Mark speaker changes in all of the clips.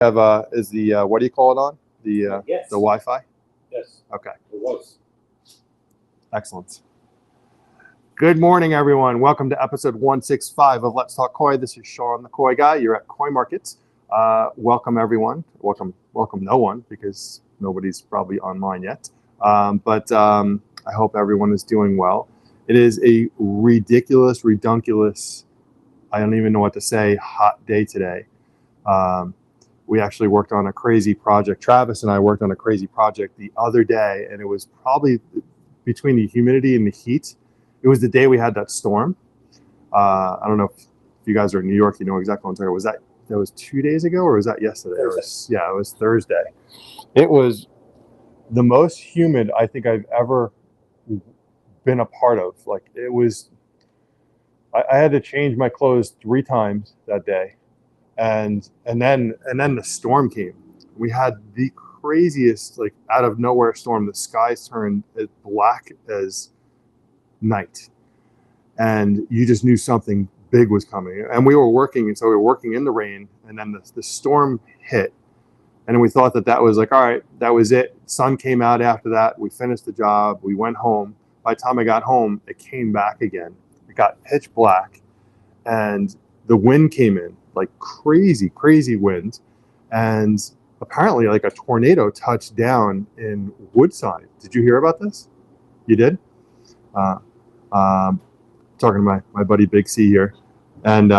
Speaker 1: Have is the what do you call it on? The
Speaker 2: Yes.
Speaker 1: the Wi-Fi?
Speaker 2: Yes.
Speaker 1: Okay.
Speaker 2: It was.
Speaker 1: Excellent. Good morning, everyone. Welcome to episode 165 of Let's Talk Koi. This is Sean, the Koi Guy. You're at Koi Markets. Welcome, everyone. Welcome no one, because nobody's probably online yet. But I hope everyone is doing well. It is a ridiculous, redunculous, I don't even know what to say, hot day today. We actually worked on a crazy project. Travis and I worked on a crazy project the other day, and it was probably between the humidity and the heat. It was the day we had that storm. I don't know if you guys are in New York, you know exactly what I'm talking about. That was 2 days ago, or was that yesterday? It was Thursday. It was the most humid I think I've ever been a part of. Like, it was, I had to change my clothes 3 times that day. And then the storm came. We had the craziest, like, out of nowhere storm. The skies turned as black as night, and you just knew something big was coming. And we were working, and so we were working in the rain, and then the storm hit, and we thought that was like, all right, that was it. Sun came out after that. We finished the job. We went home. By the time I got home, it came back again. It got pitch black, and the wind came in, like crazy wind, and apparently like a tornado touched down in Woodside. Did you hear about this? You did? Talking to my buddy Big C here, and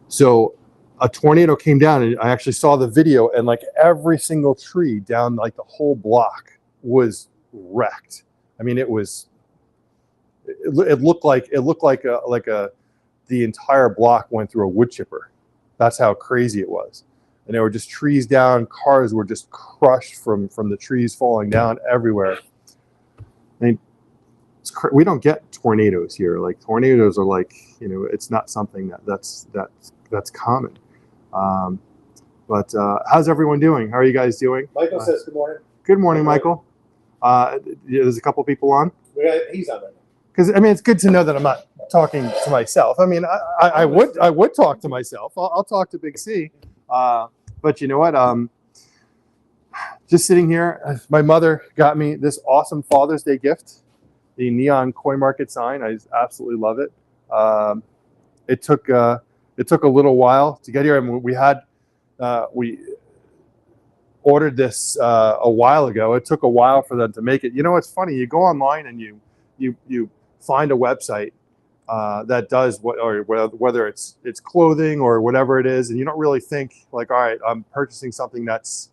Speaker 1: so a tornado came down, and I actually saw the video, and like every single tree down like the whole block was wrecked. I mean, it looked like the entire block went through a wood chipper. That's how crazy it was. And there were just trees down. Cars were just crushed from the trees falling down everywhere. I mean, we don't get tornadoes here. Like, tornadoes are like, you know, it's not something that's common. But how's everyone doing? How are you guys doing?
Speaker 2: Michael says good morning.
Speaker 1: Good morning, Michael. There's a couple people on.
Speaker 2: He's on right now.
Speaker 1: Because, I mean, it's good to know that I'm not talking to myself. I mean, I would talk to myself. I'll talk to Big C. But you know what? Just sitting here, my mother got me this awesome Father's Day gift, the neon Koi Market sign. I absolutely love it. It took a little while to get here. I mean, we ordered this a while ago. It took a while for them to make it. You know, it's funny. You go online and you find a website that does whether it's clothing or whatever it is, and you don't really think like, all right, I'm purchasing something that's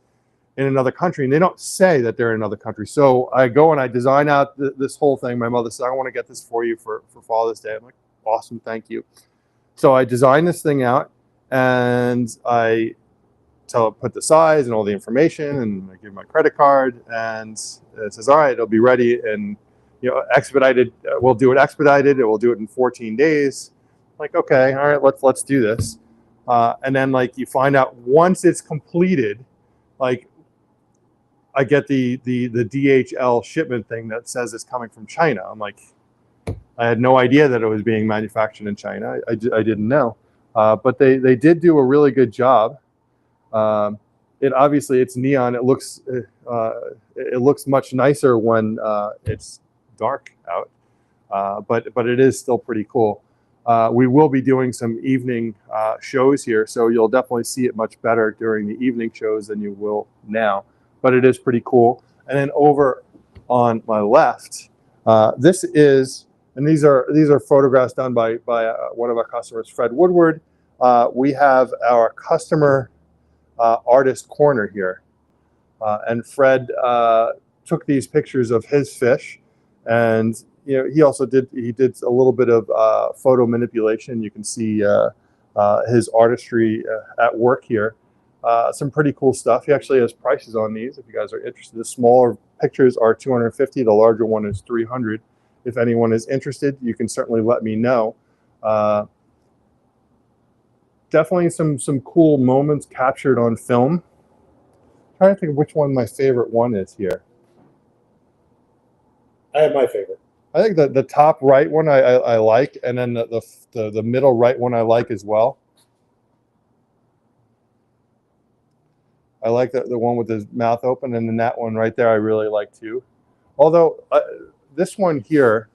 Speaker 1: in another country, and they don't say that they're in another country. So I go and I design out this whole thing. My mother said, I want to get this for you for Father's Day. I'm like, awesome, thank you. So I designed this thing out, and I put the size and all the information, and I give my credit card, and it says, all right, it'll be ready, and you know, expedited. We'll do it expedited. We'll do it in 14 days. Like, okay, all right, let's do this. And then, like, you find out once it's completed, like, I get the DHL shipment thing that says it's coming from China. I'm like, I had no idea that it was being manufactured in China. I didn't know, but they did do a really good job. It's neon. It looks much nicer when it's dark out, but it is still pretty cool. We will be doing some evening shows here, so you'll definitely see it much better during the evening shows than you will now. But it is pretty cool. And then over on my left, this is, and these are photographs done by one of our customers, Fred Woodward. We have our customer artist corner here, and Fred took these pictures of his fish, and you know, he also did a little bit of photo manipulation. You can see his artistry at work here. Some pretty cool stuff. He actually has prices on these if you guys are interested. The smaller pictures are $250. The larger one is $300. If anyone is interested, you can certainly let me know. Definitely some cool moments captured on film. I'm trying to think of which one my favorite one is here.
Speaker 2: I have my favorite.
Speaker 1: I think the top right one I like, and then the middle right one I like as well. I like the one with his mouth open, and then that one right there I really like too. Although this one here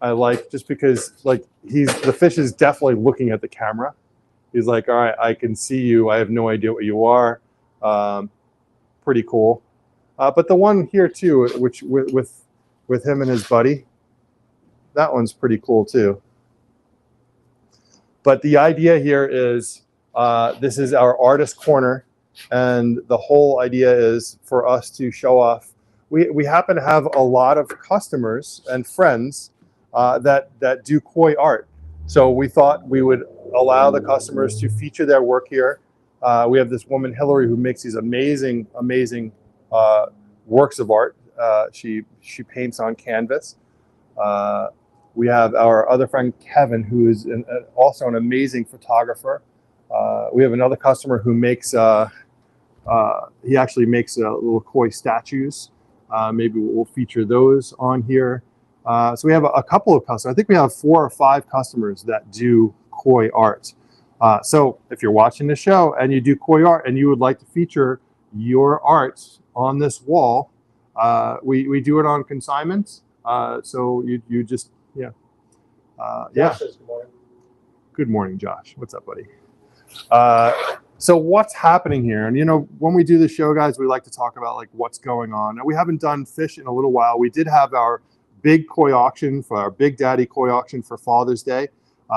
Speaker 1: I like just because like the fish is definitely looking at the camera. He's like, all right, I can see you. I have no idea what you are. Pretty cool. But the one here too, which with him and his buddy, that one's pretty cool too. But the idea here is this is our artist corner, and the whole idea is for us to show off. We happen to have a lot of customers and friends that do koi art. So we thought we would allow the customers to feature their work here. We have this woman, Hillary, who makes these amazing works of art. She paints on canvas. We have our other friend, Kevin, who is also an amazing photographer. We have another customer who makes, he actually makes little koi statues. Maybe we'll feature those on here. So we have a couple of customers. I think we have 4 or 5 customers that do koi art. So if you're watching the show and you do koi art and you would like to feature your art on this wall, we do it on consignment. So you just, yeah.
Speaker 2: Josh says good morning.
Speaker 1: Good morning, Josh. What's up, buddy? So what's happening here? And, you know, when we do the show, guys, we like to talk about like what's going on. Now, we haven't done fish in a little while. We did have our big koi auction for our Big Daddy koi auction for Father's Day,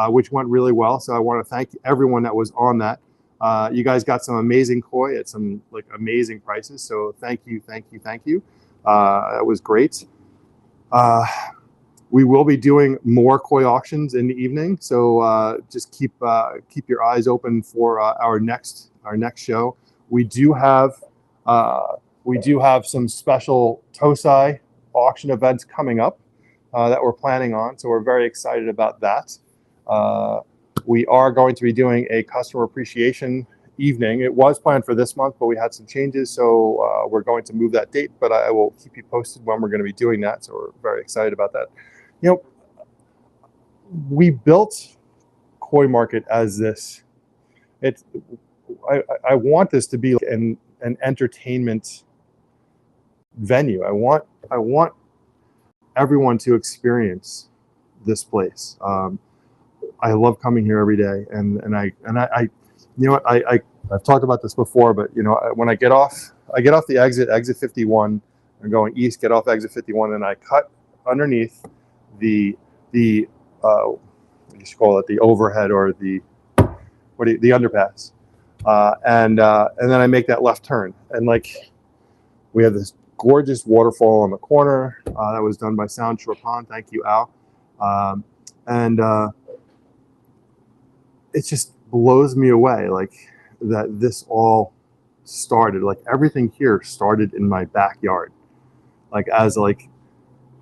Speaker 1: which went really well. So I want to thank everyone that was on that. You guys got some amazing koi at some like amazing prices. So thank you, thank you, thank you. That was great. We will be doing more koi auctions in the evening, so just keep your eyes open for our next show. We do have some special Tosai auction events coming up that we're planning on, so we're very excited about that. We are going to be doing a customer appreciation evening. It was planned for this month, but we had some changes, so we're going to move that date, but I will keep you posted when we're going to be doing that, so we're very excited about that. You know, we built Koi Market as this. I want this to be an entertainment venue. I want everyone to experience this place. I love coming here every day, and I you know what, I've talked about this before, but you know, when I get off the exit 51, I'm going east, get off exit 51, and I cut underneath the what do you call it, the overhead or the underpass, and then I make that left turn, and like we have this gorgeous waterfall on the corner that was done by Sound Shore Pond. Thank you, Al. And it just blows me away, like that this all started, like everything here started in my backyard. Like as like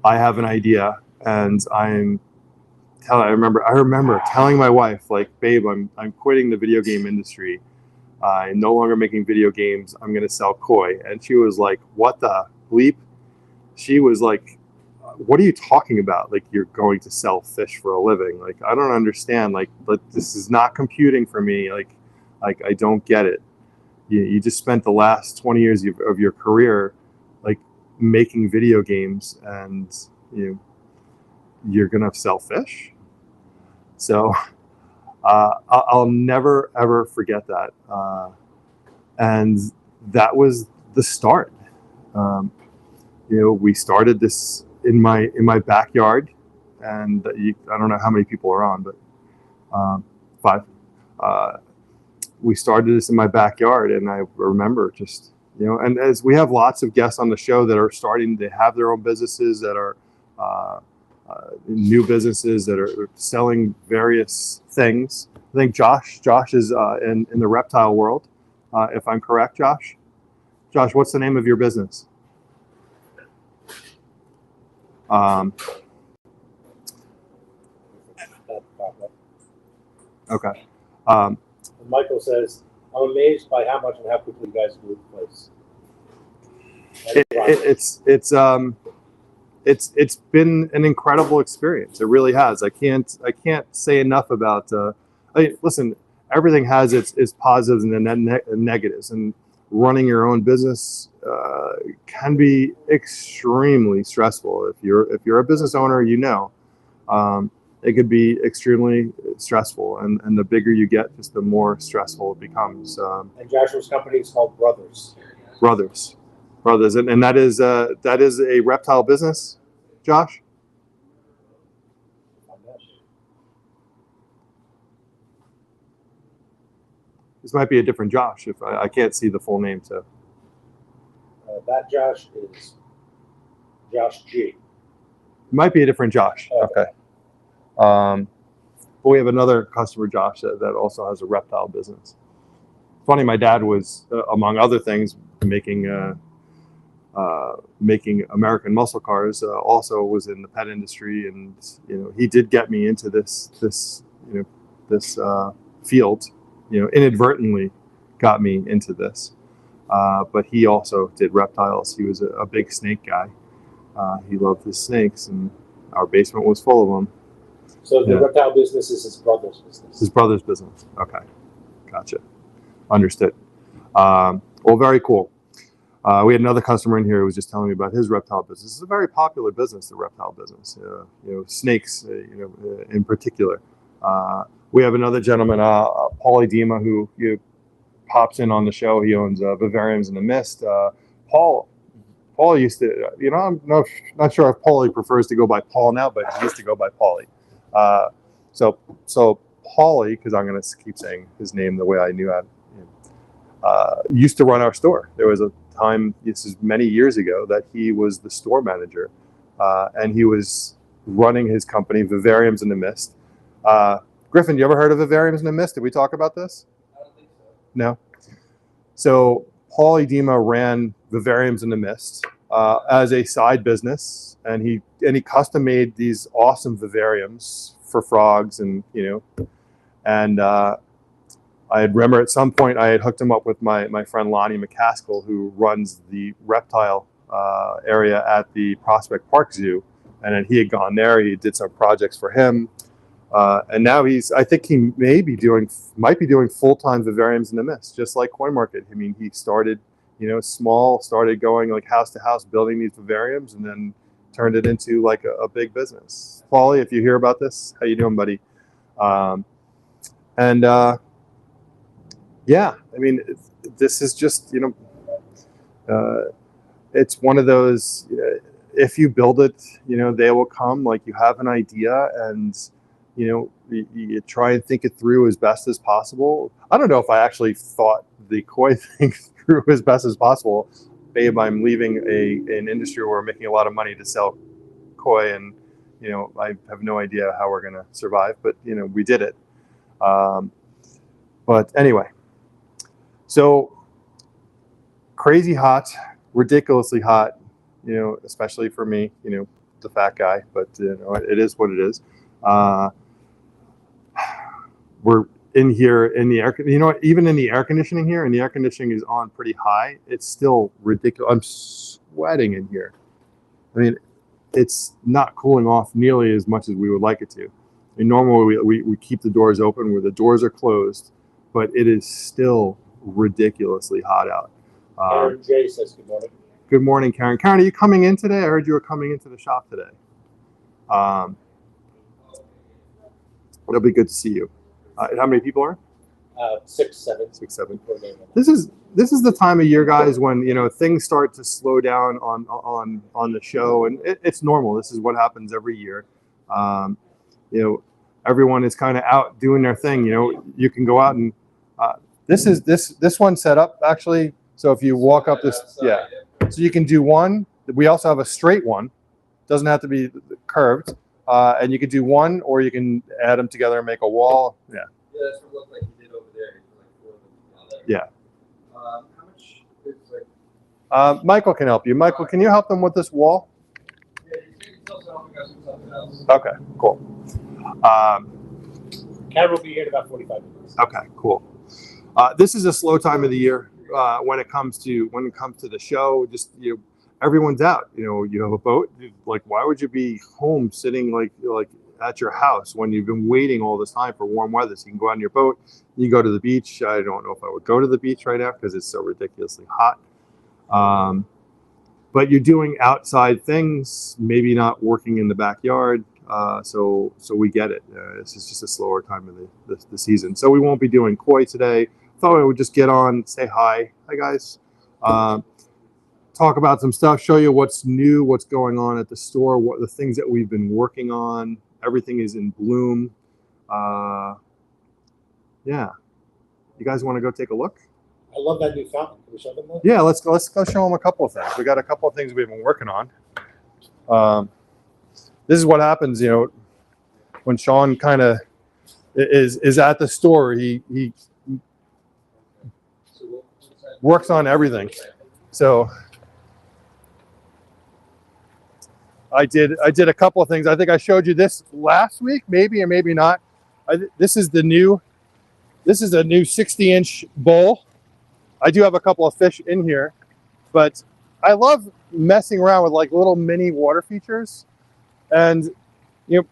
Speaker 1: I have an idea, and I remember telling my wife, like, babe, I'm quitting the video game industry. I'm no longer making video games. I'm gonna sell koi. And she was like, what the bleep? She was like, what are you talking about? Like, you're going to sell fish for a living? Like, I don't understand. Like this is not computing for me. Like I don't get it. You just spent the last 20 years of your career like making video games, and you're gonna sell fish. So I'll never ever forget that, and that was the start. We started this in my backyard, and I don't know how many people are on, but 5. We started this in my backyard, and I remember just and as we have lots of guests on the show that are starting to have their own businesses, that are new businesses, that are selling various things. I think Josh is in the reptile world, if I'm correct, Josh. Josh, what's the name of your business? Okay.
Speaker 2: Michael says, I'm amazed by how much and how quickly you guys grew the place.
Speaker 1: It's been an incredible experience. It really has. I can't say enough about. Listen, everything has its positives and negatives, and running your own business can be extremely stressful. If you're a business owner, it could be extremely stressful, and the bigger you get, just the more stressful it becomes.
Speaker 2: And Joshua's company is called Brothers.
Speaker 1: Brothers, and that is a reptile business, Josh. This might be a different Josh. If I can't see the full name, so
Speaker 2: that Josh is Josh G.
Speaker 1: It might be a different Josh. Okay. But we have another customer, Josh, that also has a reptile business. Funny, my dad was, among other things, making American muscle cars. Also was in the pet industry, and he did get me into this field. Inadvertently got me into this. But he also did reptiles. He was a big snake guy. He loved his snakes, and our basement was full of them.
Speaker 2: So the reptile business is his brother's business.
Speaker 1: His brother's business. Okay, gotcha. Understood. Well, very cool. We had another customer in here who was just telling me about his reptile business. It's a very popular business, the reptile business. Snakes, in particular. We have another gentleman, Paulie Dima, who pops in on the show. He owns Vivariums in the Mist. Paul used to, I'm not sure if Paulie prefers to go by Paul now, but he used to go by Paulie. So Paulie, because I'm going to keep saying his name the way I knew used to run our store. There was a time, this is many years ago, that he was the store manager, and he was running his company, Vivariums in the Mist. Griffin, you ever heard of Vivariums in the Mist? Did we talk about this?
Speaker 2: I don't think so.
Speaker 1: No. So Paulie Dima ran Vivariums in the Mist as a side business, and he custom made these awesome vivariums for frogs, and I remember at some point I had hooked him up with my friend Lonnie McCaskill, who runs the reptile area at the Prospect Park Zoo, and then he had gone there. He did some projects for him. And now I think he might be doing full-time Vivariums in the Mist, just like Coin Market. I mean, he started, small, started going like house to house, building these vivariums, and then turned it into like a big business. Paulie, if you hear about this, how you doing, buddy? Yeah, I mean, this is just, it's one of those, if you build it, they will come. Like, you have an idea, and you try and think it through as best as possible. I don't know if I actually thought the koi thing through as best as possible. Babe, I'm leaving an industry where we're making a lot of money to sell koi, and I have no idea how we're going to survive, but we did it. But anyway, so crazy hot, ridiculously hot, especially for me, the fat guy, but it is what it is. We're in here in the air, even in the air conditioning here, and the air conditioning is on pretty high, it's still ridiculous. I'm sweating in here. I mean, it's not cooling off nearly as much as we would like it to. And normally we keep the doors open where the doors are closed, but it is still ridiculously hot out.
Speaker 2: Karen J says good morning.
Speaker 1: Good morning, Karen. Karen, are you coming in today? I heard you were coming into the shop today. It'll be good to see you. How many people are?
Speaker 2: 6, 7.
Speaker 1: 6, 7. This is the time of year, guys, when things start to slow down on the show, and it's normal. This is what happens every year. Everyone is kind of out doing their thing. You can go out and this one set up actually. So if you walk up this, so you can do one. We also have a straight one. Doesn't have to be curved. And you can do one, or you can add them together and make a wall. Yeah.
Speaker 3: Yeah, that's what it looked like you did over there.
Speaker 1: Yeah.
Speaker 3: How much is like?
Speaker 1: Michael can help you. Michael, can you help them with this wall?
Speaker 3: Yeah, you can still helping us with something else.
Speaker 1: Okay, cool.
Speaker 2: Karen will be here in about 45 minutes.
Speaker 1: Okay, cool. This is a slow time of the year when it comes to the show. Just everyone's out. You have a boat. Like, why would you be home sitting like at your house when you've been waiting all this time for warm weather. So you can go out on your boat, you go to the beach. I don't know if I would go to the beach right now because it's so ridiculously hot. But you're doing outside things, maybe not working in the backyard. So we get it. This is just a slower time of the season. So we won't be doing koi today. Thought I would just get on, say hi. Hi guys. Talk about some stuff, show you what's new, what's going on at the store, what the things that we've been working on. Everything is in bloom. Yeah. You guys want to go take a look?
Speaker 2: I love that new fountain. Can we show them that?
Speaker 1: Yeah, let's go show them a couple of things. We got a couple of things we've been working on. This is what happens, you know, when Sean kind of is at the store. He works on everything. So I did a couple of things. I think I showed you this last week, maybe or maybe not. This is a new 60-inch bowl. I do have a couple of fish in here, but I love messing around with like little mini water features. And you know,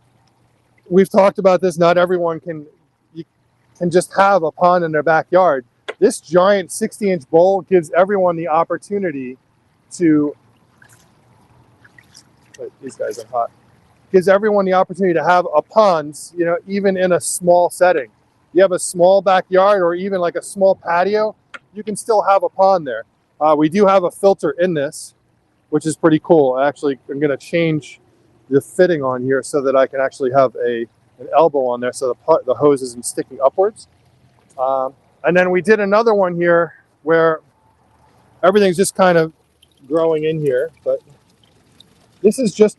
Speaker 1: we've talked about this. Not everyone can just have a pond in their backyard. This giant 60-inch bowl gives everyone the opportunity to. These guys are hot. Gives everyone the opportunity to have a pond, you know, even in a small setting. You have a small backyard or even like a small patio, you can still have a pond there. We do have a filter in this, which is pretty cool. Actually, I'm going to change the fitting on here so that I can actually have an elbow on there so the hose isn't sticking upwards. And then we did another one here where everything's just kind of growing in here, but this is just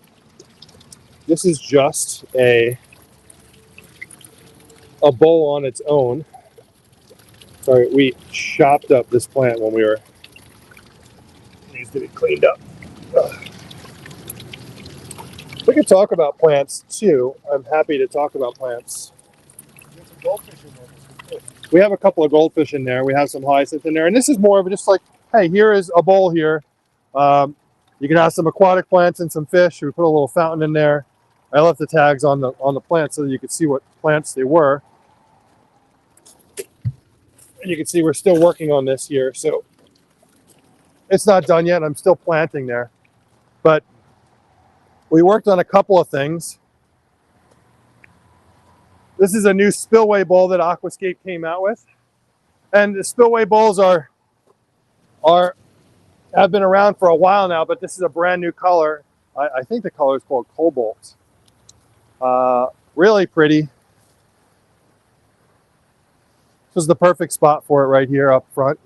Speaker 1: a bowl on its own. Sorry, we chopped up this plant when we were, needs to be cleaned up. We could talk about plants too. I'm happy to talk about plants.
Speaker 2: There's some goldfish in there.
Speaker 1: We have a couple of goldfish in there. We have some hyacinth in there. And this is more of just like, hey, here is a bowl here. You can have some aquatic plants and some fish. We put a little fountain in there. I left the tags on the plants so that you could see what plants they were. And you can see we're still working on this here. So it's not done yet. I'm still planting there. But we worked on a couple of things. This is a new spillway bowl that Aquascape came out with. And the spillway bowls have been around for a while now, but this is a brand new color. I think the color is called Cobalt. Really pretty. This is the perfect spot for it right here up front.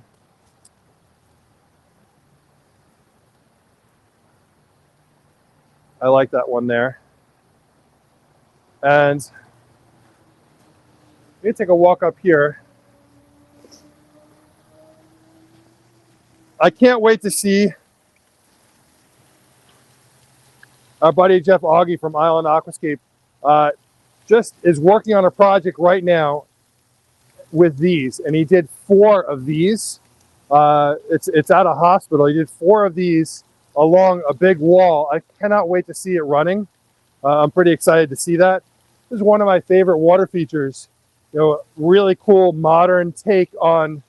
Speaker 1: I like that one there. And let me take a walk up here. I can't wait to see our buddy Jeff Augie from Island Aquascape just is working on a project right now with these, and he did 4 of these. It's at a hospital. He did 4 of these along a big wall. I cannot wait to see it running. I'm pretty excited to see that. This is one of my favorite water features. You know, really cool modern take on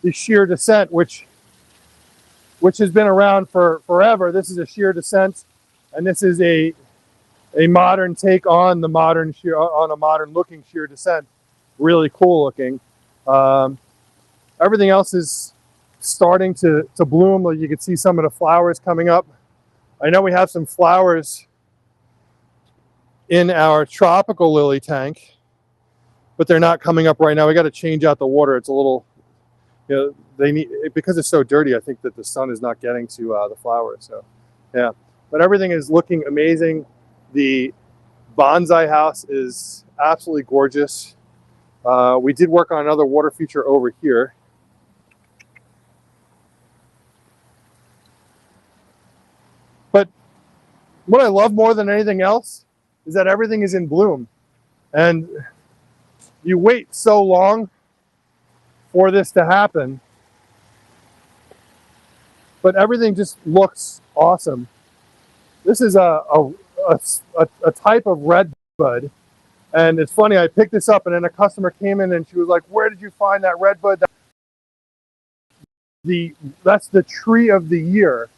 Speaker 1: the sheer descent, which has been around for forever. This is a sheer descent, and this is a modern take on the modern sheer, on a modern looking sheer descent. Really cool looking. Everything else is starting to bloom. Like you can see some of the flowers coming up. I know we have some flowers in our tropical lily tank, but they're not coming up right now. We got to change out the water. It's a little, you know, they need, because it's so dirty, I think that the sun is not getting to the flowers. So yeah, but everything is looking amazing. The bonsai house is absolutely gorgeous. We did work on another water feature over here. But what I love more than anything else is that everything is in bloom. And you wait so long for this to happen, but everything just looks awesome. This is a type of red bud. And it's funny, I picked this up and then a customer came in and she was like, where did you find that red bud? That's the tree of the year.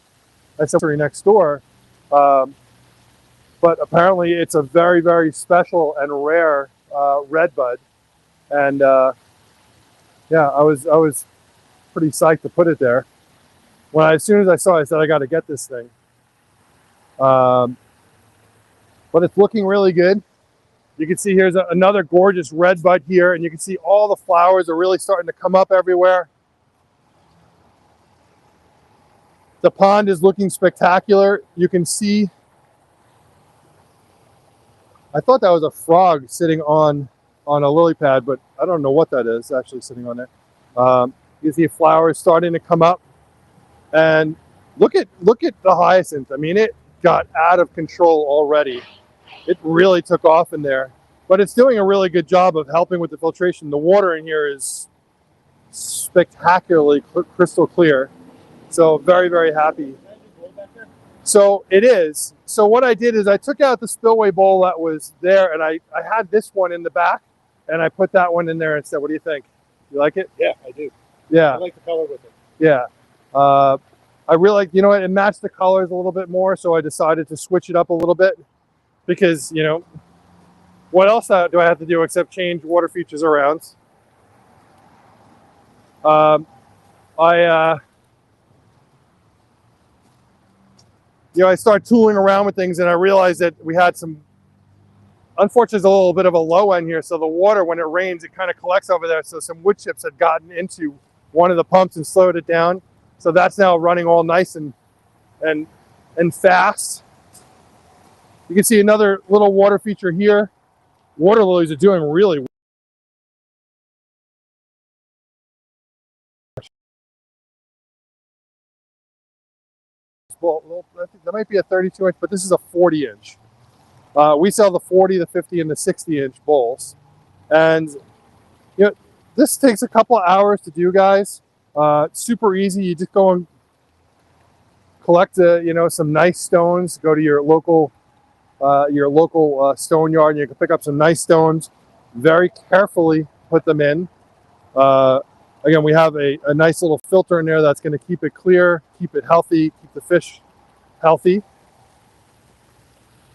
Speaker 1: That's the tree next door. But apparently it's a very, very special and rare red bud. And yeah, I was pretty psyched to put it there. As soon as I saw it, I said, I got to get this thing. But it's looking really good. You can see here's another gorgeous red bud here, and you can see all the flowers are really starting to come up everywhere. The pond is looking spectacular. You can see, I thought that was a frog sitting on a lily pad, but I don't know what that is actually sitting on there. You can see flowers starting to come up, and look at the hyacinth. I mean, it got out of control already. It really took off in there, but it's doing a really good job of helping with the filtration. The water in here is spectacularly crystal clear. So very, very happy. So it is. So what I did is I took out the spillway bowl that was there, and I had this one in the back, and I put that one in there instead. What do you think? You like it?
Speaker 2: Yeah, I do.
Speaker 1: Yeah.
Speaker 2: I like the color with it.
Speaker 1: Yeah. I really like, you know what, it matched the colors a little bit more, so I decided to switch it up a little bit because, you know, what else do I have to do except change water features around? I started tooling around with things, and I realized that we had some, unfortunately, there's a little bit of a low end here, so the water, when it rains, it kind of collects over there, so some wood chips had gotten into one of the pumps and slowed it down. So that's now running all nice and fast. You can see another little water feature here. Water lilies are doing really well. I think that might be a 32 inch, but this is a 40 inch. We sell the 40, the 50, and the 60 inch bowls. And you know, this takes a couple of hours to do, guys. Super easy. You just go and collect, some nice stones. Go to your local stone yard, and you can pick up some nice stones. Very carefully put them in. Again, we have a nice little filter in there that's going to keep it clear, keep it healthy, keep the fish healthy.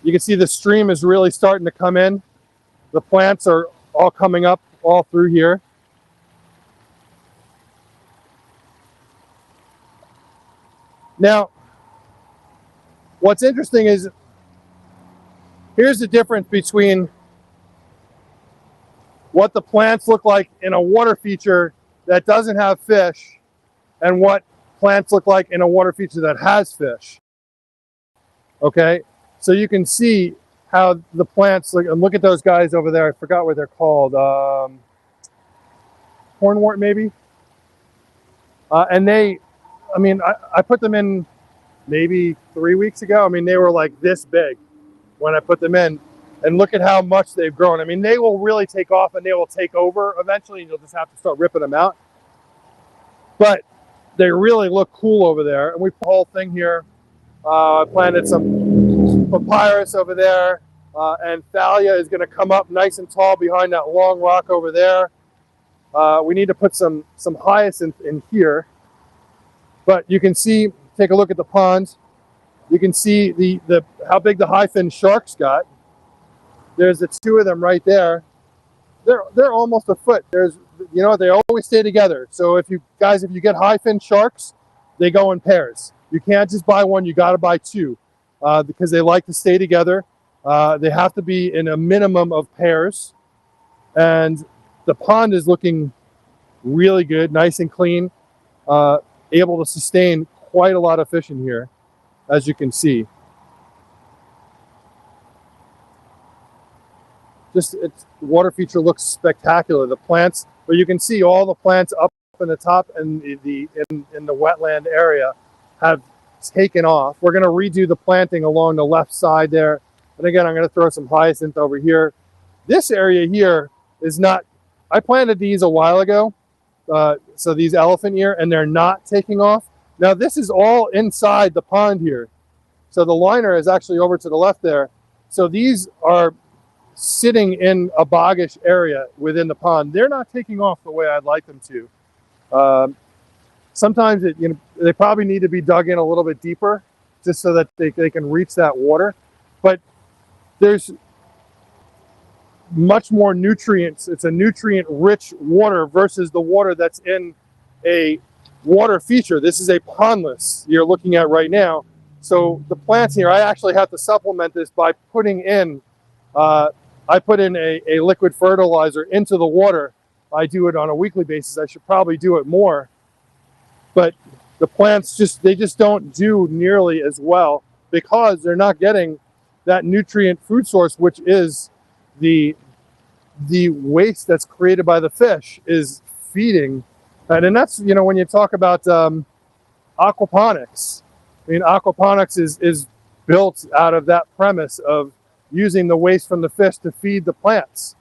Speaker 1: You can see the stream is really starting to come in. The plants are all coming up all through here. Now, what's interesting is, here's the difference between what the plants look like in a water feature that doesn't have fish and what plants look like in a water feature that has fish. Okay, so you can see how the plants look, and look at those guys over there. I forgot what they're called. Hornwort, maybe? And they, I mean, I put them in maybe 3 weeks ago. I mean, they were like this big when I put them in. And look at how much they've grown. I mean, they will really take off and they will take over eventually, and you'll just have to start ripping them out. But they really look cool over there. And we put the whole thing here. I planted some papyrus over there. And thalia is going to come up nice and tall behind that long rock over there. We need to put some hyacinth in here. But you can see, take a look at the pond. You can see the how big the high-fin sharks got. There's the two of them right there. They're almost a foot. There's, you know, they always stay together. So if you get high-fin sharks, they go in pairs. You can't just buy one, you got to buy two because they like to stay together. They have to be in a minimum of pairs. And the pond is looking really good, nice and clean, able to sustain quite a lot of fish in here, as you can see. Just its water feature looks spectacular. The plants, but you can see all the plants up in the top and in the wetland area have taken off. We're going to redo the planting along the left side there. And again, I'm going to throw some hyacinth over here. This area here is not, I planted these a while ago. So these elephant ear, and they're not taking off. Now this is all inside the pond here. So the liner is actually over to the left there. So these are sitting in a boggish area within the pond. They're not taking off the way I'd like them to. Sometimes they probably need to be dug in a little bit deeper just so that they can reach that water. But there's much more nutrients. It's a nutrient-rich water versus the water that's in a water feature. This is a pondless you're looking at right now. So the plants here, I actually have to supplement this by putting in, I put in a liquid fertilizer into the water. I do it on a weekly basis. I should probably do it more. But the plants they just don't do nearly as well because they're not getting that nutrient food source, which is the waste that's created by the fish is feeding. And that's, when you talk about aquaponics, I mean, aquaponics is built out of that premise of using the waste from the fish to feed the plants.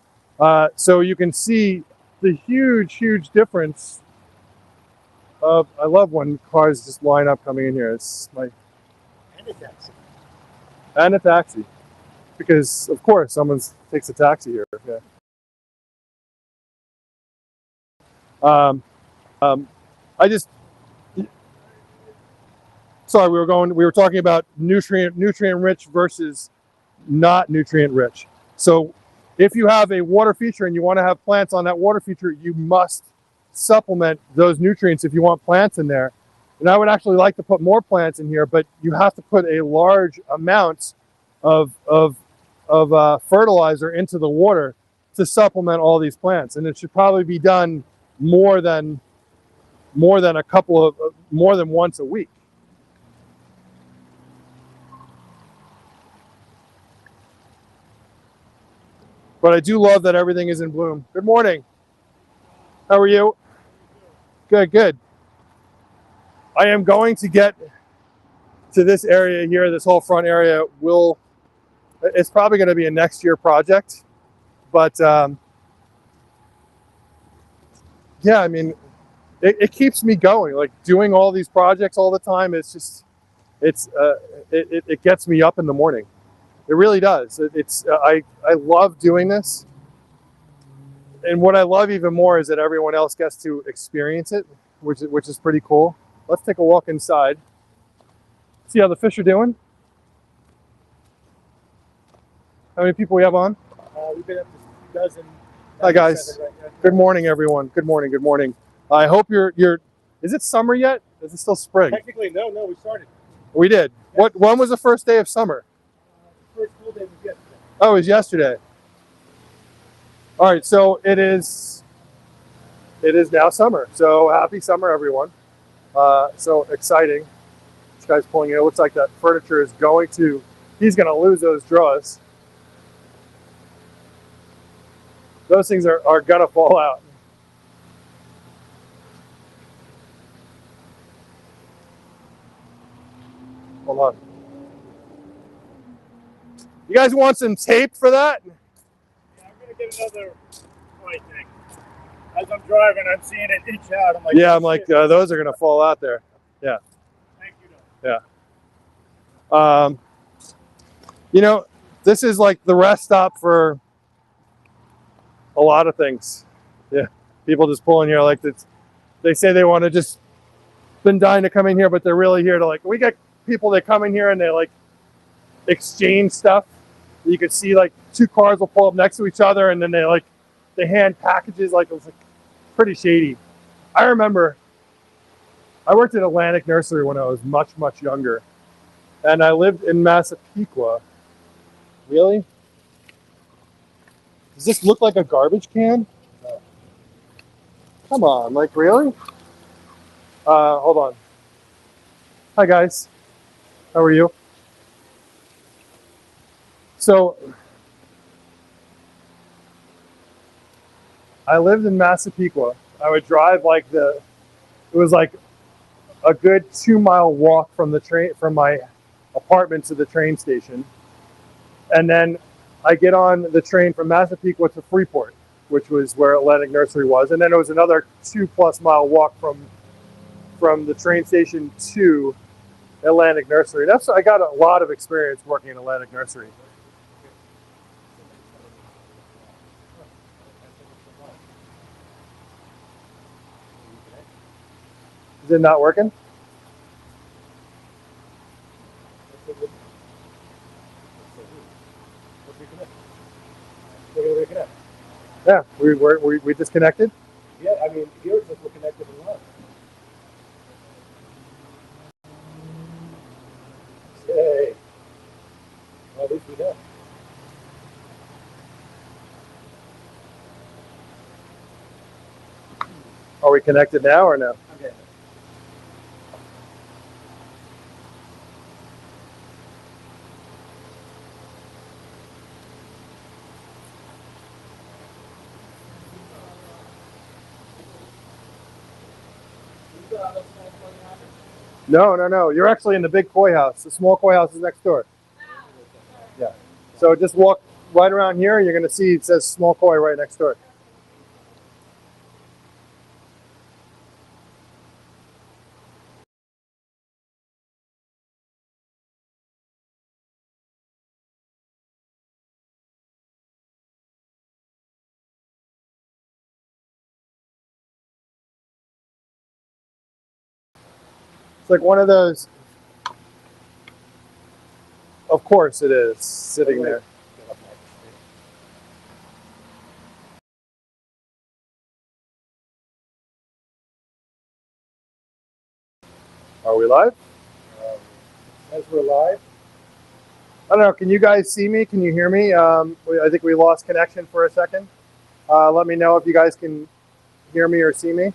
Speaker 1: So you can see the huge difference of, I love when cars just line up coming in here. It's like,
Speaker 2: And a taxi.
Speaker 1: and a taxi. Because, of course, someone takes a taxi here. Yeah. Sorry, we were talking about nutrient rich versus not nutrient rich. So if you have a water feature and you want to have plants on that water feature, you must supplement those nutrients if you want plants in there. And I would actually like to put more plants in here, but you have to put a large amount of fertilizer into the water to supplement all these plants. And it should probably be done more than once a week. But I do love that everything is in bloom. Good morning. How are you? Good. I am going to get to this area here, this whole front area. It's probably going to be a next year project. But yeah, I mean, it keeps me going. Like doing all these projects all the time, it gets me up in the morning. It really does. I love doing this. And what I love even more is that everyone else gets to experience it, which is pretty cool. Let's take a walk inside. See how the fish are doing. How many people we have on?
Speaker 2: We've been up to 2 dozen.
Speaker 1: Hi guys.
Speaker 2: Right now.
Speaker 1: Good morning, everyone. Good morning. I hope you're. Is it summer yet? Is it still spring?
Speaker 2: Technically, no, we started.
Speaker 1: We did. Yeah. When was the first day of summer?
Speaker 2: The first full day was yesterday.
Speaker 1: Oh, it was yesterday. All right, so it is now summer. So happy summer, everyone. So exciting. This guy's pulling in. It looks like that furniture is he's going to lose those drawers. Those things are going to fall out. Hold on. You guys want some tape for that?
Speaker 2: Yeah, I'm going to get another flight thing. As I'm driving, I'm seeing it inch out. I'm like,
Speaker 1: yeah, I'm like, those are going to fall out there. Yeah.
Speaker 2: Thank you, though.
Speaker 1: Yeah. This is like the rest stop for a lot of things. Yeah. People just pulling here like this. They say they want to just been dying to come in here, but they're really here to we get people that come in here and they exchange stuff. You could see 2 cars will pull up next to each other and then they hand packages. It was pretty shady. I remember I worked at Atlantic Nursery when I was much younger, and I lived in Massapequa. Really? Does this look like a garbage can? No. Come on, really? Hold on. Hi guys, how are you? So I lived in Massapequa. I would drive it was a good 2-mile walk from my apartment to the train station. And then I get on the train from Massapequa to Freeport, which was where Atlantic Nursery was. And then it was another 2+ mile walk from the train station to Atlantic Nursery. I got a lot of experience working in Atlantic Nursery. it not working?
Speaker 2: We're reconnect.
Speaker 1: Yeah, we disconnected.
Speaker 2: Yeah, I mean, here it says we're connected and live. Yay. Well, at least we know.
Speaker 1: Are we connected now or no?
Speaker 2: Okay.
Speaker 1: No. You're actually in the big koi house. The small koi house is next door. Yeah. So just walk right around here. You're going to see it says small koi right next door. It's like one of those. Of course it is, sitting there. Are we live?
Speaker 2: As we're live.
Speaker 1: I don't know. Can you guys see me? Can you hear me? I think we lost connection for a second. Let me know if you guys can hear me or see me.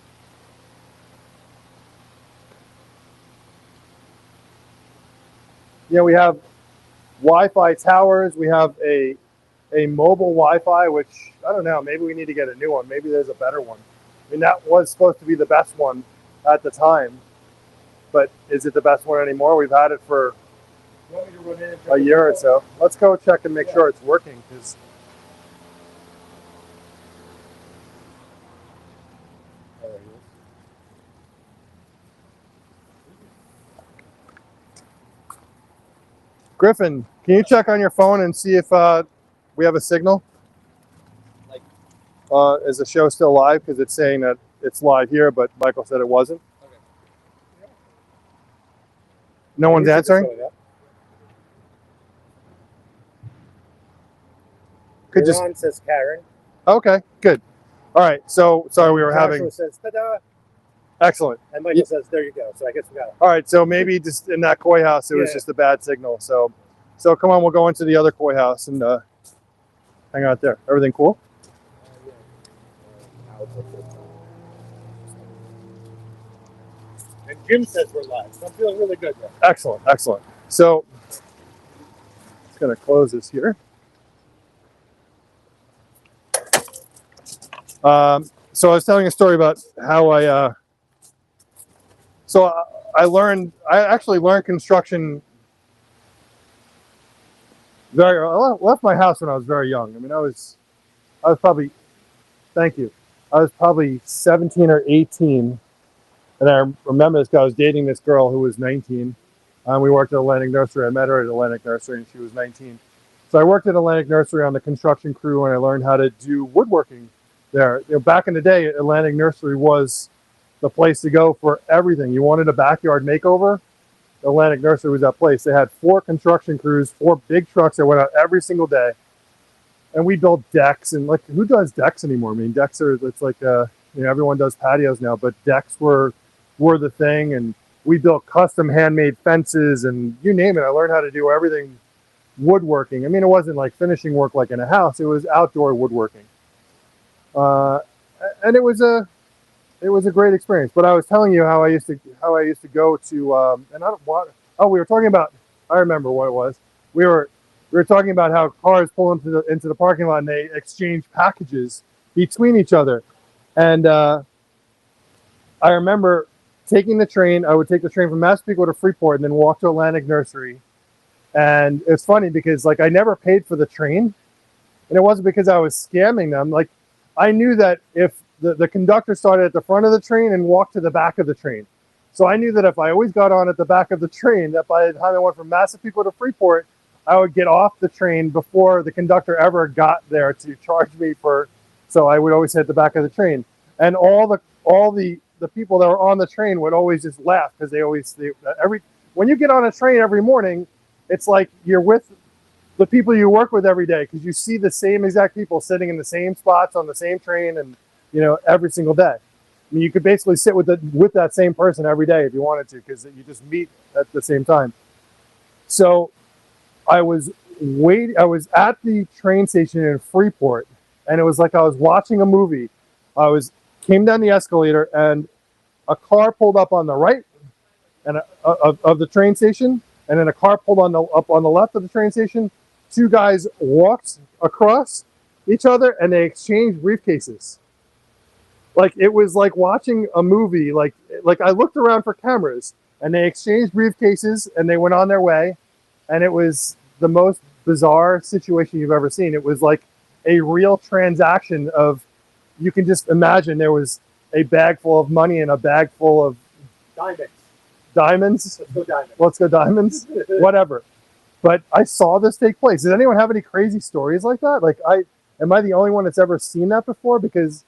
Speaker 1: Yeah, we have Wi-Fi towers. We have a mobile Wi-Fi, which I don't know. Maybe we need to get a new one. Maybe there's a better one. I mean, that was supposed to be the best one at the time, but is it the best one anymore? We've had it for
Speaker 2: You want me to run in and check
Speaker 1: a year or so. Let's go check and make sure it's working. Because Griffin, can you check on your phone and see if we have a signal? Is the show still live? Because it's saying that it's live here, but Michael said it wasn't.
Speaker 2: Okay.
Speaker 1: No one's answering? Could just
Speaker 2: Ron says Karen.
Speaker 1: okay, good. All right, so sorry we were
Speaker 2: Joshua
Speaker 1: having
Speaker 2: says ta-da,
Speaker 1: excellent.
Speaker 2: and Michael says there you go. So I guess we got it.
Speaker 1: All right, so maybe just in that koi house it was
Speaker 2: Yeah.
Speaker 1: just a bad signal. So come on, we'll go into the other koi house and hang out there. Everything cool?
Speaker 2: And Jim says we're live. So I'm feeling really good now.
Speaker 1: Excellent. So it's gonna close this here. So I was telling a story about how I actually learned construction I left my house when I was very young. I mean, I was probably, thank you. I was probably 17 or 18. And I remember this guy, I was dating this girl who was 19. We worked at Atlantic Nursery. I met her at Atlantic Nursery and she was 19. So I worked at Atlantic Nursery on the construction crew and I learned how to do woodworking there. You know, back in the day, Atlantic Nursery was the place to go for everything. You wanted a backyard makeover? Atlantic Nursery was that place. They had 4 construction crews, 4 big trucks that went out every single day. And we built decks, and like, who does decks anymore? I mean, decks are, it's like, you know, everyone does patios now, but decks were the thing. And we built custom handmade fences and you name it. I learned how to do everything woodworking. I mean, it wasn't like finishing work like in a house. It was outdoor woodworking. And it was a great experience. But I was telling you how I used to go to and I don't want. Oh, we were talking about. I remember what it was. We were talking about how cars pull into the parking lot and they exchange packages between each other. And I remember taking the train. I would take the train from Massapequa to Freeport and then walk to Atlantic Nursery. And it's funny because like I never paid for the train, and it wasn't because I was scamming them. Like I knew that if the conductor started at the front of the train and walked to the back of the train. So I knew that if I always got on at the back of the train, that by the time I went from Massapequa to Freeport, I would get off the train before the conductor ever got there to charge me for, so I would always hit the back of the train. And all the the people that were on the train would always just laugh because when you get on a train every morning, it's like you're with the people you work with every day because you see the same exact people sitting in the same spots on the same train and every single day. I mean, you could basically sit with that same person every day if you wanted to because you just meet at the same time. So I was at the train station in Freeport, and it was like I was watching a movie. Came down the escalator, and a car pulled up on the right and of the train station, and then a car pulled up on the left of the train station. Two guys walked across each other, and they exchanged briefcases. Like it was like watching a movie. Like I looked around for cameras, and they exchanged briefcases, and they went on their way, and it was the most bizarre situation you've ever seen. It was like a real transaction of, you can just imagine there was a bag full of money and a bag full of diamonds. Let's go diamonds. Whatever. But I saw this take place. Does anyone have any crazy stories like that? Like, am I the only one that's ever seen that before? Because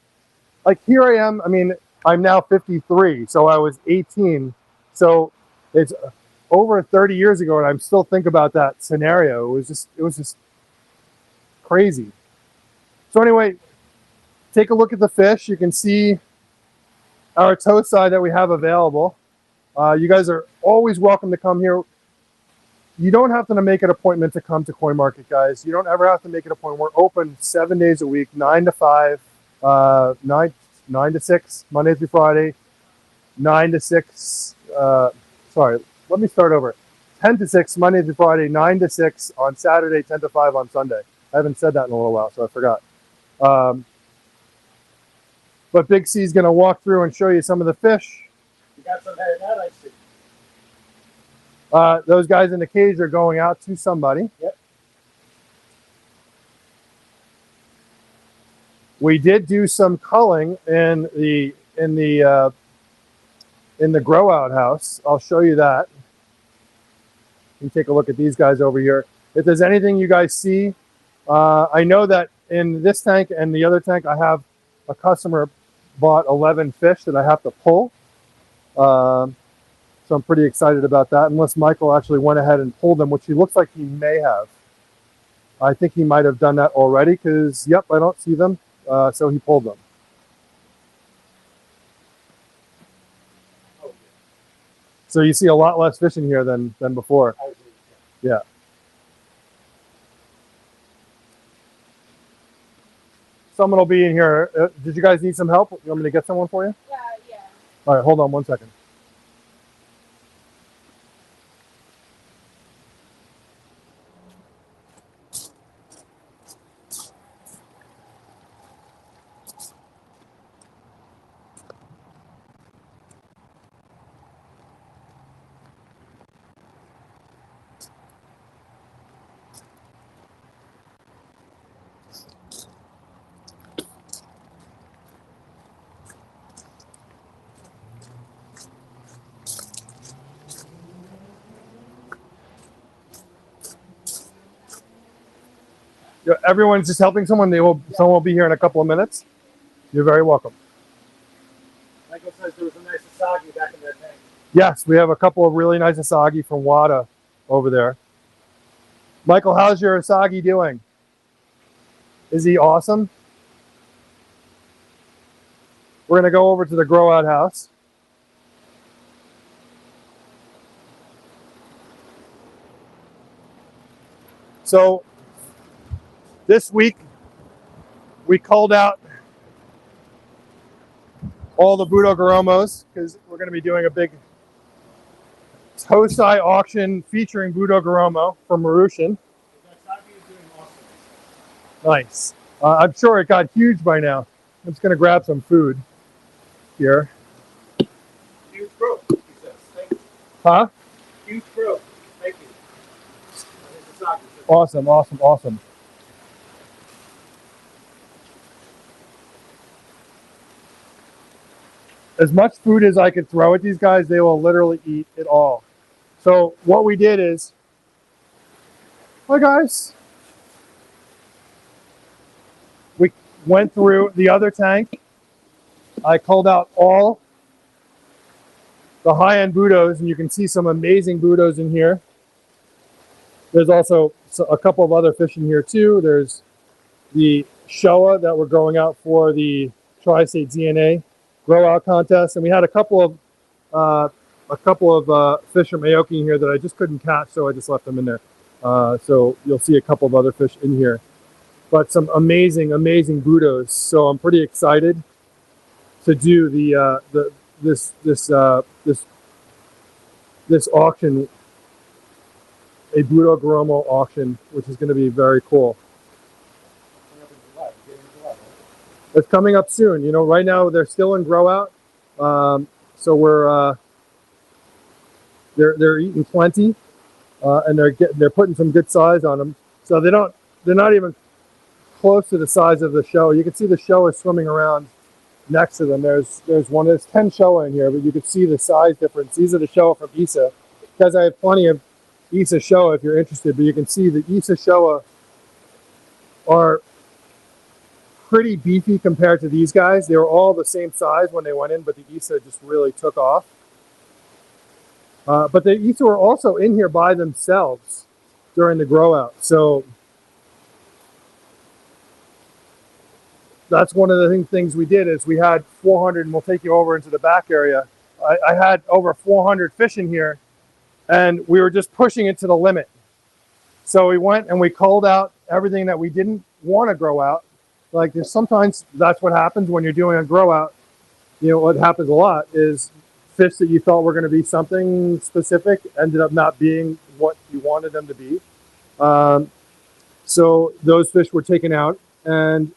Speaker 1: like here I am. I mean, I'm now 53, so I was 18. So it's over 30 years ago, and I'm still think about that scenario. It was just crazy. So anyway, take a look at the fish. You can see our toe side that we have available. You guys are always welcome to come here. You don't have to make an appointment to come to Koi Market, guys. You don't ever have to make an appointment. We're open 7 days a week, 9 to 5, 9 to 6, Monday through Friday, 9 to 6. Sorry, let me start over. 10 to 6, Monday through Friday, 9 to 6 on Saturday, 10 to 5 on Sunday. I haven't said that in a little while, so I forgot. But Big C is going to walk through and show you some of the fish.
Speaker 2: You got some headed out, I see.
Speaker 1: Those guys in the cage are going out to somebody.
Speaker 2: Yep.
Speaker 1: We did do some culling in the grow out house. I'll show you that. You can take a look at these guys over here. If there's anything you guys see, I know that in this tank and the other tank, I have a customer bought 11 fish that I have to pull. So I'm pretty excited about that, unless Michael actually went ahead and pulled them, which he looks like he may have. I think he might have done that already because, yep, I don't see them. So he pulled them. So you see a lot less fish in here than before. Yeah. Someone will be in here. Did you guys need some help? You want me to get someone for you?
Speaker 4: Yeah.
Speaker 1: All right, hold on 1 second. Everyone's just helping someone. Someone will be here in a couple of minutes. You're very welcome.
Speaker 2: Michael says there was a nice Asagi back in that tank.
Speaker 1: Yes, we have a couple of really nice Asagi from Wada over there. Michael, how's your Asagi doing? Is he awesome? We're going to go over to the grow out house. So this week we called out all the Budogoromos because we're going to be doing a big Tosai auction featuring Budogoromo from Marushin.
Speaker 2: That Asagi is doing awesome.
Speaker 1: Nice. I'm sure it got huge by now. I'm just going to grab some food here.
Speaker 2: Huge growth, he says. Thank you.
Speaker 1: Huh?
Speaker 2: Huge growth. Thank you. Asagi.
Speaker 1: Awesome, awesome, awesome. As much food as I could throw at these guys, they will literally eat it all. So what we did is, hi guys. We went through the other tank. I culled out all the high-end Budos, and you can see some amazing Budos in here. There's also a couple of other fish in here too. There's the Showa that we're growing out for the Tri-State DNA grow out contest, and we had a couple of fish from Aoki in here that I just couldn't catch, so I just left them in there. So you'll see a couple of other fish in here, but some amazing Budos. So I'm pretty excited to do this auction, a Budo Goromo auction, which is going to be very cool. It's coming up soon. You know, right now they're still in grow out, so we're they're eating plenty, and they're putting some good size on them. So they're not even close to the size of the Showa. You can see the Showa swimming around next to them. There's 10 Showa in here, but you can see the size difference. These are the Showa from Isa, because I have plenty of Isa Showa if you're interested. But you can see the Isa Showa are pretty beefy compared to these guys. They were all the same size when they went in, but the Isa just really took off. But the Isa were also in here by themselves during the grow out. So that's one of the things we did is we had 400, and we'll take you over into the back area. I had over 400 fish in here, and we were just pushing it to the limit. So we went and we culled out everything that we didn't want to grow out. Like sometimes that's what happens when you're doing a grow out. You know, what happens a lot is fish that you thought were going to be something specific ended up not being what you wanted them to be. So those fish were taken out, and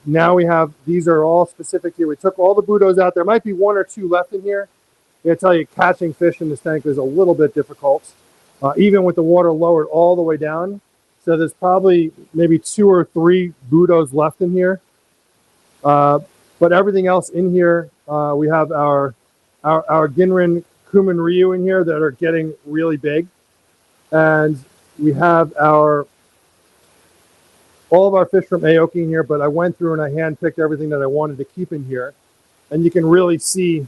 Speaker 1: now we have, these are all specific here. We took all the Budos out. There might be one or two left in here. I gotta tell you, catching fish in this tank is a little bit difficult, even with the water lowered all the way down. So there's probably maybe 2 or 3 Budos left in here. But everything else in here, we have our Ginrin Kumin Ryu in here that are getting really big. And we have all of our fish from Aoki in here, but I went through and I handpicked everything that I wanted to keep in here. And you can really see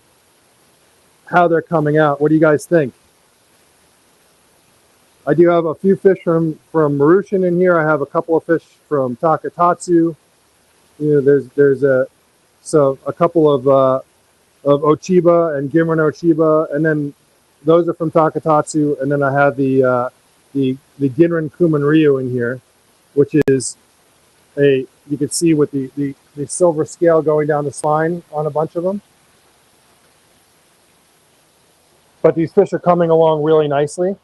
Speaker 1: how they're coming out. What do you guys think? I do have a few fish from Marushin in here. I have a couple of fish from Takatatsu. You know, there's a couple of Ochiba and Ginrin Ochiba, and then those are from Takatatsu. And then I have the Ginrin Kumin Ryu in here, which is you can see with the silver scale going down the spine on a bunch of them. But these fish are coming along really nicely.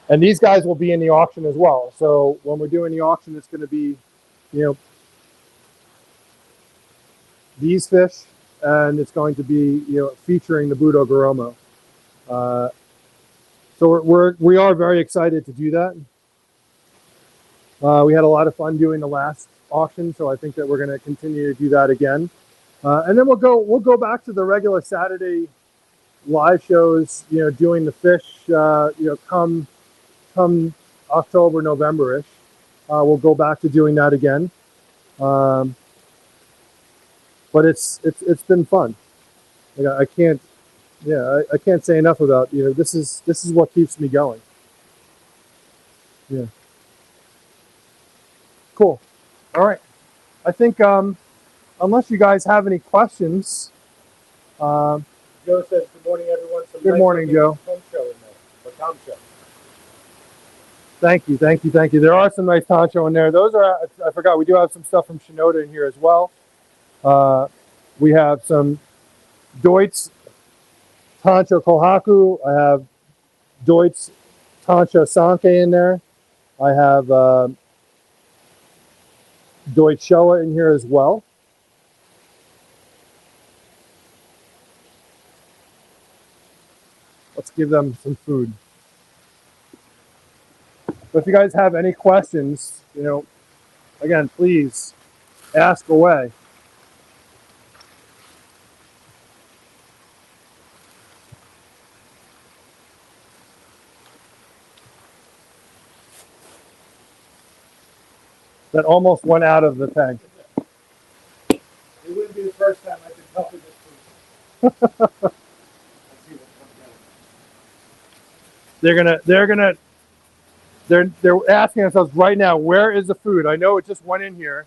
Speaker 1: And these guys will be in the auction as well. So when we're doing the auction, it's going to be, you know, these fish, and it's going to be, you know, featuring the Budo Goromo. So we are very excited to do that. We had a lot of fun doing the last auction, so I think that we're going to continue to do that again. And then we'll go back to the regular Saturday live shows, you know, doing the fish, you know, come October, November-ish. We'll go back to doing that again. But it's been fun. I can't say enough about, you know, this is what keeps me going. Yeah. Cool. All right. I think unless you guys have any questions.
Speaker 2: Joe says, good morning, everyone.
Speaker 1: Good morning, Joe.
Speaker 2: Tom show.
Speaker 1: Thank you. There are some nice tancho in there. Those are, I forgot, we do have some stuff from Shinoda in here as well. We have some Deutz Tancho Kohaku. I have Deutz Tancho Sanke in there. I have Deutz Showa in here as well. Let's give them some food. But if you guys have any questions, you know, again, please ask away. That almost went out of the tank.
Speaker 2: It wouldn't be the first time I could help you this food.
Speaker 1: they're asking themselves right now, where is the food? I know it just went in here.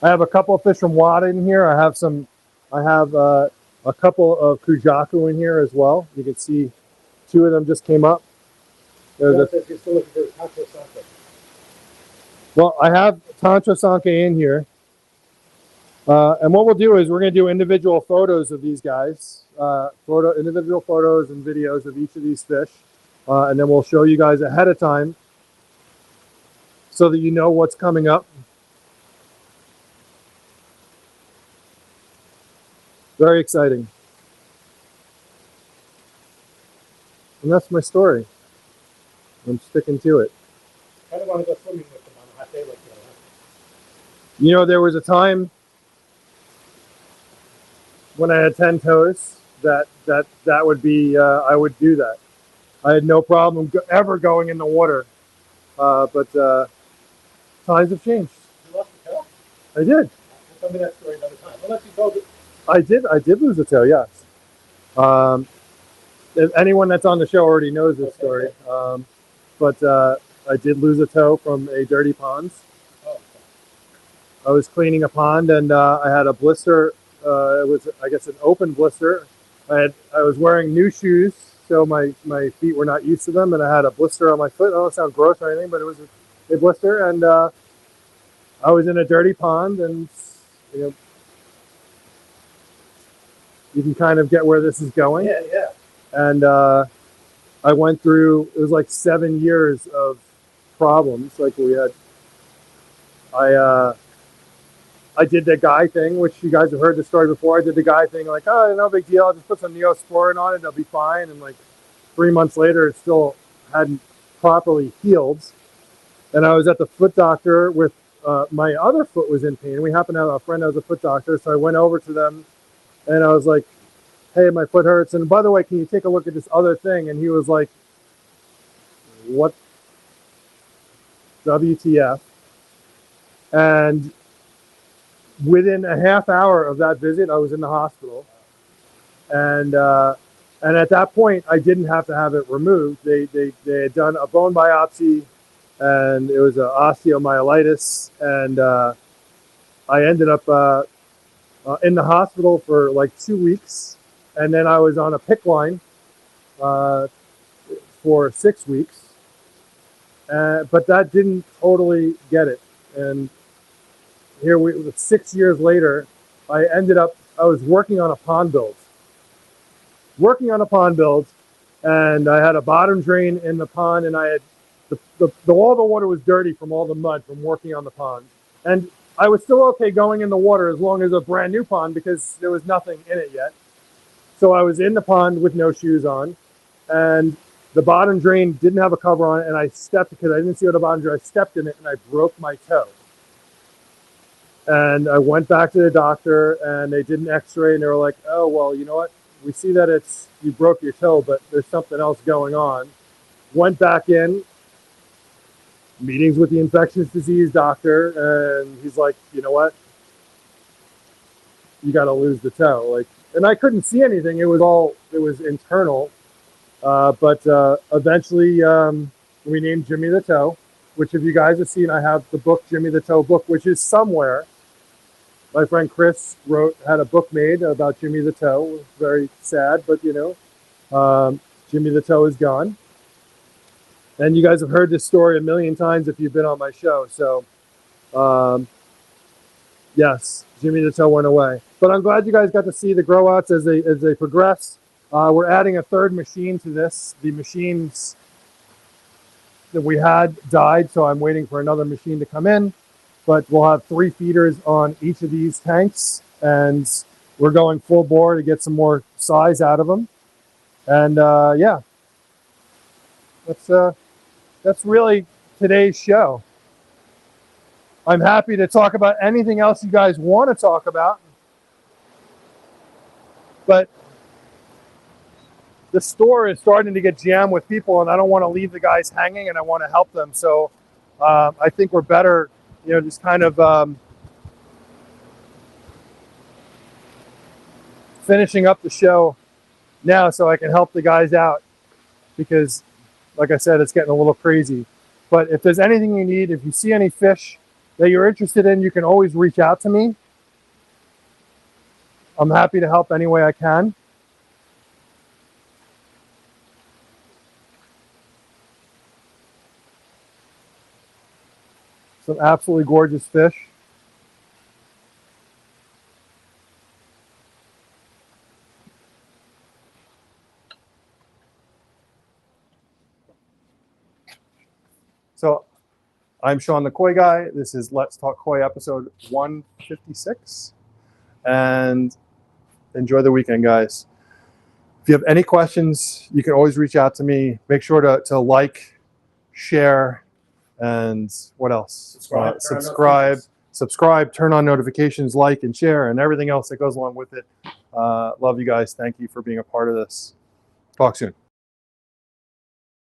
Speaker 1: I have a couple of fish from Wada in here. I have a couple of kujaku in here as well. You can see two of them just came up. Well, I have Tantra Sanke in here. And what we'll do is we're going to do individual photos of these guys, individual photos and videos of each of these fish. And then we'll show you guys ahead of time so that you know what's coming up. Very exciting. And that's my story. I'm sticking to it.
Speaker 2: I don't want to go swimming with them on a hot day like that.
Speaker 1: You know, there was a time when I had 10 toes that would be, I would do that. I had no problem ever going in the water. But times have changed.
Speaker 2: You lost the toe?
Speaker 1: I did.
Speaker 2: Tell me that story another time. Unless you told it.
Speaker 1: I did lose a toe, yes. If anyone that's on the show already knows this story. But I did lose a toe from a dirty pond.
Speaker 2: Oh, okay.
Speaker 1: I was cleaning a pond and I had a blister. It was, I guess, an open blister. I was wearing new shoes, so my feet were not used to them, and I had a blister on my foot. I don't sound gross or anything, but it was a blister, and I was in a dirty pond, and you know, you can kind of get where this is going.
Speaker 2: Yeah, yeah.
Speaker 1: And I went through, it was like 7 years of problems. Like we had, I did the guy thing, which you guys have heard the story before. I did the guy thing, like, oh, no big deal. I'll just put some Neosporin on it. It'll be fine. And like 3 months later, it still hadn't properly healed. And I was at the foot doctor with my other foot was in pain. We happened to have a friend that was a foot doctor. So I went over to them and I was like, hey, my foot hurts. And by the way, can you take a look at this other thing? And he was like, what? WTF? And within a half hour of that visit, I was in the hospital. And at that point, I didn't have to have it removed. They had done a bone biopsy, and it was an osteomyelitis. And I ended up in the hospital for like 2 weeks. And then I was on a PICC line for 6 weeks. But that didn't totally get it. And here 6 years later, I was working on a pond build. And I had a bottom drain in the pond, and I had all the water was dirty from all the mud from working on the pond. And I was still okay going in the water as long as a brand new pond because there was nothing in it yet. So I was in the pond with no shoes on, and the bottom drain didn't have a cover on it, and I stepped, because I didn't see what the bottom drain, I stepped in it and I broke my toe. And I went back to the doctor and they did an x-ray and they were like, oh, well, you know what? We see that you broke your toe, but there's something else going on. Went back in, meetings with the infectious disease doctor, and he's like, you know what? You got to lose the toe. Like, and I couldn't see anything. It was internal. But eventually we named Jimmy the Toe, which if you guys have seen, I have the book, Jimmy the Toe book, which is somewhere. My friend Chris had a book made about Jimmy the Toe. It was very sad, but you know, Jimmy the Toe is gone. And you guys have heard this story a million times if you've been on my show. So, yes, Jimmy the Toe went away. But I'm glad you guys got to see the grow outs as they progress. We're adding a third machine to this. The machines that we had died, so I'm waiting for another machine to come in. But we'll have 3 feeders on each of these tanks, and we're going full bore to get some more size out of them. And yeah, that's really today's show. I'm happy to talk about anything else you guys want to talk about. But the store is starting to get jammed with people, and I don't want to leave the guys hanging, and I want to help them. So I think we're better, you know, just kind of finishing up the show now so I can help the guys out, because like I said, it's getting a little crazy. But if there's anything you need, if you see any fish that you're interested in, you can always reach out to me. I'm happy to help any way I can. Some absolutely gorgeous fish. So I'm Sean the Koi Guy. This is Let's Talk Koi episode 156. And enjoy the weekend, guys. If you have any questions, you can always reach out to me. Make sure to like, share, and what else? Subscribe, turn on notifications, like and share, and everything else that goes along with it. Love you guys. Thank you for being a part of this. Talk soon.